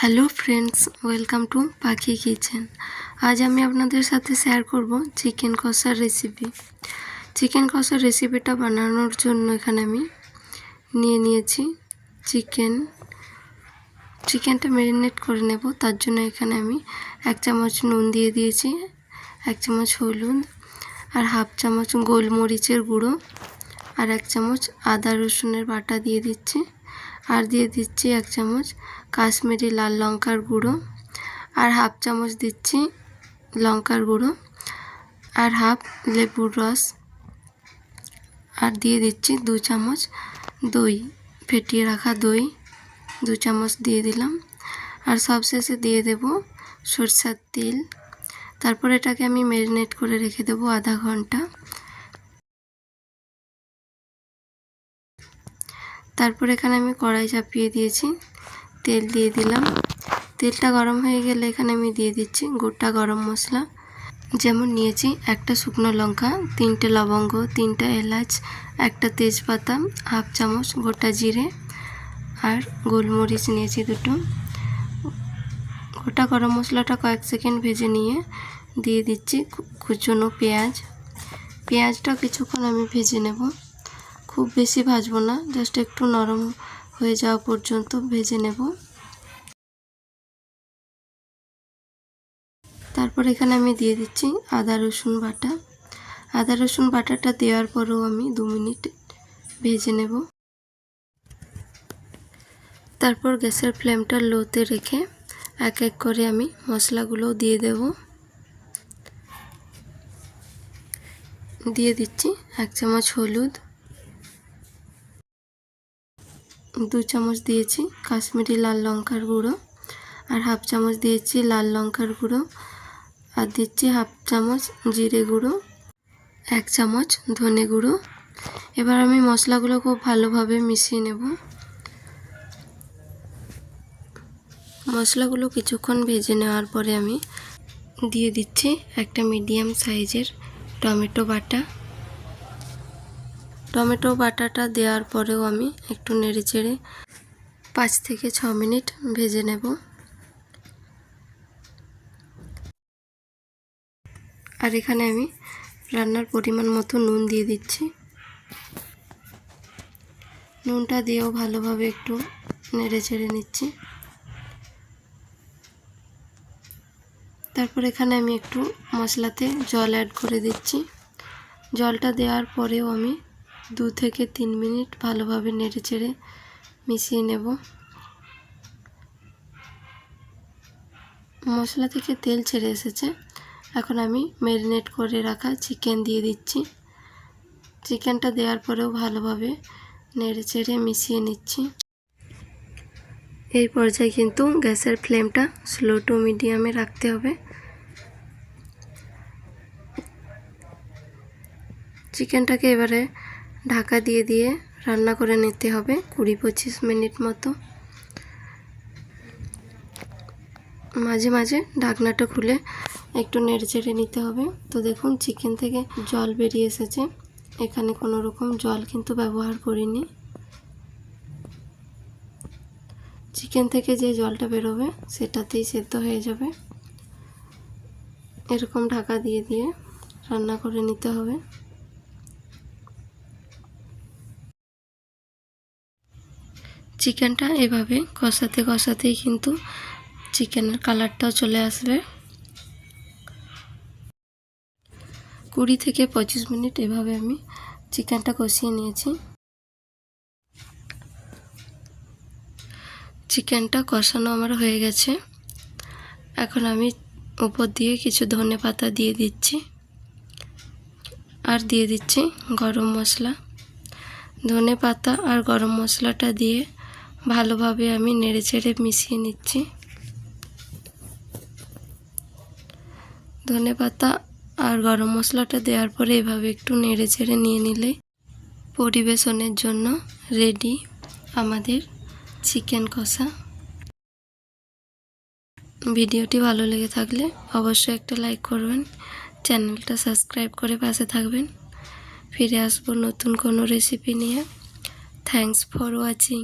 Hello friends, welcome to পাখি kitchen. আজ আমি আপনাদের সাথে শেয়ার করব চিকেন কষার রেসিপি। চিকেন কষার রেসিপিটা বানানোর জন্য এখানে আমি নিয়ে নিয়েছি চিকেনটা ম্যারিনেট করে নেব। তার জন্য এখানে আমি 1 চামচ নুন দিয়ে দিয়েছি, 1 চামচ হলুদ, আর হাফ চামচ গোলমরিচের গুঁড়ো, আর 1 চামচ আদা রসুনের বাটা দিয়ে দিচ্ছি, আর দিয়ে দিচ্ছি 1 চামচ কাশ্মীরি লাল লঙ্কার গুঁড়ো, আর হাফ চামচ দিচ্ছি লঙ্কার গুঁড়ো, আর হাফ লেবুর রস, আর দিয়ে দিচ্ছি 2 চামচ দই, ফেটিয়ে রাখা দই 2 চামচ দিয়ে দিলাম, আর সবশেষে দিয়ে দেব সরষের তেল। তারপর এটাকে আমি ম্যারিনেট করে রেখে দেবো আধা ঘন্টা। তারপর এখানে আমি কড়াই চাপিয়ে দিয়েছি, তেল দিয়ে দিলাম। তেলটা গরম হয়ে গেলে এখানে আমি দিয়ে দিচ্ছি গোটা গরম মশলা, যেমন নিয়েছি 1টা শুকনো লঙ্কা, 3টে লবঙ্গ, 3টা এলাচ, 1টা তেজপাতা, হাফ চামচ গোটা জিরে, আর গোলমরিচ নিয়েছি 2টো। গোটা গরম মশলাটা কয়েক সেকেন্ড ভেজে নিয়ে দিয়ে দিচ্ছি কুচনো পেঁয়াজটা কিছুক্ষণ আমি ভেজে নেব। খুব বেশি ভাজবো না, জাস্ট একটু নরম হয়ে যাওয়া পর্যন্ত ভেজে নেব। তারপর এখানে আমি দিয়ে দিচ্ছি আদা রসুন বাটাটা দেওয়ার পরেও আমি 2 মিনিট ভেজে নেব। তারপর গ্যাসের ফ্লেমটা লোতে রেখে এক এক করে আমি মশলাগুলো দিয়ে দেব। দিয়ে দিচ্ছি 1 চামচ হলুদ, 2 চামচ দিয়েছি কাশ্মীরি লাল লঙ্কার গুঁড়ো, আর হাফ চামচ দিয়েছি লাল লঙ্কার গুঁড়ো, আর দিচ্ছি হাফ চামচ জিরে গুঁড়ো, 1 চামচ ধনে গুঁড়ো। এবার আমি মশলাগুলো খুব ভালোভাবে মিশিয়ে নেব। মশলাগুলো কিছুক্ষণ ভেজে নেওয়ার পরে আমি দিয়ে দিচ্ছি একটা মিডিয়াম সাইজের টমেটো বাটাটা দেওয়ার পরেও আমি একটু নেড়েচেড়ে 5 থেকে 6 মিনিট ভেজে নেব। আর এখানে আমি রান্নার পরিমাণ মতো নুন দিয়ে দিচ্ছি। নুনটা দিয়েও ভালোভাবে একটু নেড়েচেড়ে নিচ্ছি। তারপর এখানে আমি একটু মশলাতে জল অ্যাড করে দিচ্ছি। জলটা দেওয়ার পরেও আমি 2 থেকে 3 মিনিট ভালোভাবে নেড়েচেড়ে মিশিয়ে নেব। মশলা থেকে তেল ছেড়ে এসেছে। এখন আমি ম্যারিনেট করে রাখা চিকেন দিয়ে দিচ্ছি। চিকেনটা দেওয়ার পরেও ভালোভাবে নেড়েচেড়ে মিশিয়ে নিচ্ছি। এই পর্যায়ে কিন্তু গ্যাসের ফ্লেমটা স্লো টু মিডিয়ামে রাখতে হবে। চিকেনটাকে এবারে ঢাকা দিয়ে রান্না করে নিতে হবে 20-25 মিনিট মতো। মাঝে মাঝে ঢাকনাটা খুলে একটু নেড়েচেড়ে নিতে হবে। তো দেখুন চিকেন থেকে জল বেরিয়ে এসেছে। এখানে কোনো রকম জল কিন্তু ব্যবহার করিনি। চিকেন থেকে যে জলটা বেরোবে সেটাতেই সেদ্ধ হয়ে যাবে। এরকম ঢাকা দিয়ে রান্না করে নিতে হবে। চিকেনটা এভাবে কষাতেই কিন্তু চিকেনের কালারটাও চলে আসবে। 20 থেকে 25 মিনিট এভাবে আমি চিকেনটা কষিয়ে নিয়েছি। চিকেনটা কষানো আমার হয়ে গেছে। এখন আমি উপর দিয়ে কিছু ধনেপাতা দিয়ে দিচ্ছি, আর দিয়ে দিচ্ছি গরম মশলা। ধনেপাতা আর গরম মশলাটা দিয়ে ভালোভাবে আমি নেড়েচেড়ে মিশিয়ে নিচ্ছি। ধনেপাতা আর গরম মশলাটা দেওয়ার পরে এভাবে একটু নেড়েচেড়ে নিয়ে নিলে পরিবেশনের জন্য রেডি আমাদের চিকেন কষা। ভিডিওটি ভালো লেগে থাকলে অবশ্যই একটা লাইক করবেন, চ্যানেলটা সাবস্ক্রাইব করে পাশে থাকবেন। ফিরে আসবো নতুন কোনো রেসিপি নিয়ে। Thanks for watching.